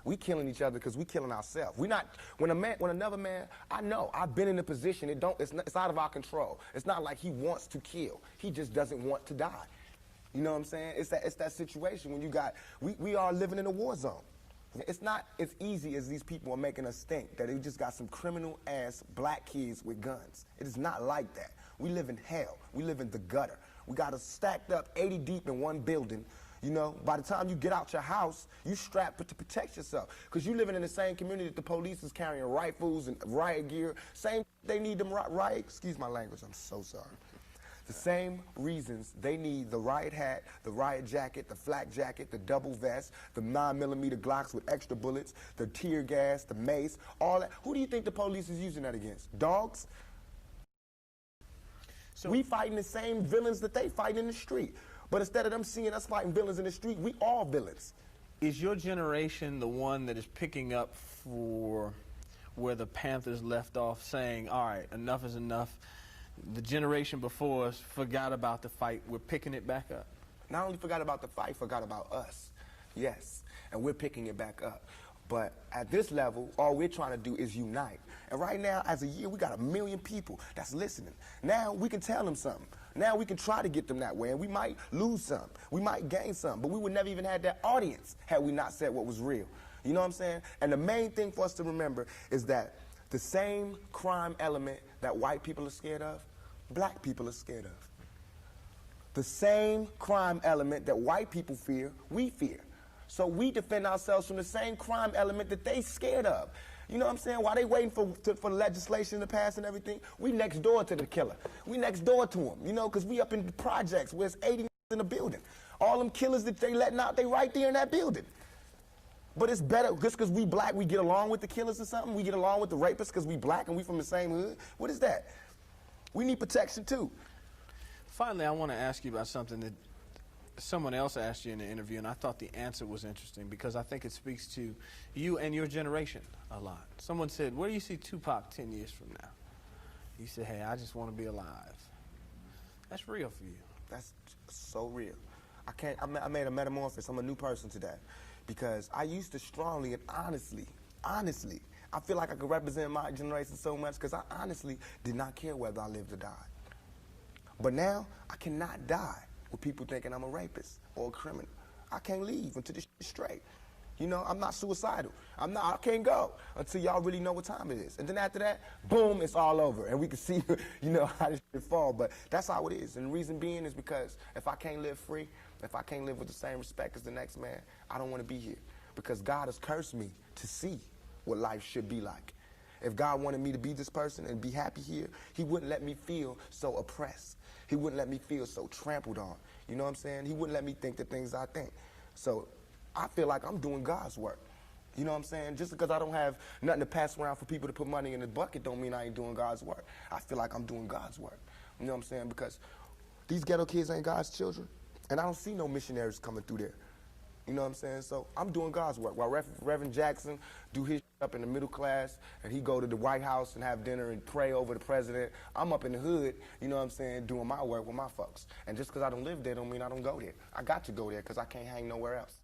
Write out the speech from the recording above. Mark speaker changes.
Speaker 1: We killing each other because we killing ourselves. We not when another man. I know I've been in a position. It's out of our control. It's not like he wants to kill. He just doesn't want to die. You know what I'm saying? It's that situation when you got we are living in a war zone. It's not as easy as these people are making us think that they just got some criminal ass black kids with guns. It is not like that. We live in hell. We live in the gutter. We got us stacked up 80 deep in one building. You know, by the time you get out your house, you strapped to protect yourself. Because you living in the same community that the police is carrying rifles and riot gear. Same, they need them riot, excuse my language, I'm so sorry. The same reasons they need the riot hat, the riot jacket, the flak jacket, the double vest, the 9mm Glocks with extra bullets, the tear gas, the mace, all that. Who do you think the police is using that against? Dogs? So we fighting the same villains that they fight in the street. But instead of them seeing us fighting villains in the street, we all villains.
Speaker 2: Is your generation the one that is picking up for where the Panthers left off, saying, all right, enough is enough? The generation before us forgot about the fight. We're picking it back up.
Speaker 1: Not only forgot about the fight, forgot about us. Yes, and we're picking it back up. But at this level, all we're trying to do is unite. And right now, as a year, we got 1 million people that's listening. Now we can tell them something. Now we can try to get them that way, and we might lose some. We might gain some, but we would never even have that audience had we not said what was real. You know what I'm saying? And the main thing for us to remember is that the same crime element that white people are scared of, black people are scared of. The same crime element that white people fear, we fear. So we defend ourselves from the same crime element that they scared of. You know what I'm saying? While they waiting for legislation to pass and everything, we next door to the killer. We next door to him, you know, because we up in the projects where it's 80 in the building. All them killers that they letting out, they right there in that building. But it's better, just because we black, we get along with the killers or something? We get along with the rapists because we black and we from the same hood? What is that? We need protection too.
Speaker 2: Finally, I want to ask you about something that someone else asked you in the interview, and I thought the answer was interesting because I think it speaks to you and your generation a lot. Someone said, where do you see Tupac 10 years from now? You said, hey, I just want to be alive. That's real for you.
Speaker 1: That's so real. I made a metamorphosis. I'm a new person today because I used to strongly and honestly, I feel like I could represent my generation so much because I honestly did not care whether I lived or died. But now, I cannot die with people thinking I'm a rapist or a criminal. I can't leave until this shit's straight. You know, I'm not suicidal. I can't go until y'all really know what time it is. And then after that, boom, it's all over. And we can see, you know, how this shit fall. But that's how it is. And the reason being is because if I can't live free, if I can't live with the same respect as the next man, I don't want to be here. Because God has cursed me to see what life should be like. If God wanted me to be this person and be happy here, he wouldn't let me feel so oppressed. He wouldn't let me feel so trampled on. You know what I'm saying? He wouldn't let me think the things I think. So I feel like I'm doing God's work. You know what I'm saying? Just because I don't have nothing to pass around for people to put money in the bucket don't mean I ain't doing God's work. I feel like I'm doing God's work. You know what I'm saying? Because these ghetto kids ain't God's children. And I don't see no missionaries coming through there. You know what I'm saying? So I'm doing God's work. While Reverend Jackson do his up in the middle class and he go to the White House and have dinner and pray over the president, I'm up in the hood, you know what I'm saying, doing my work with my folks. And just because I don't live there don't mean I don't go there. I got to go there because I can't hang nowhere else.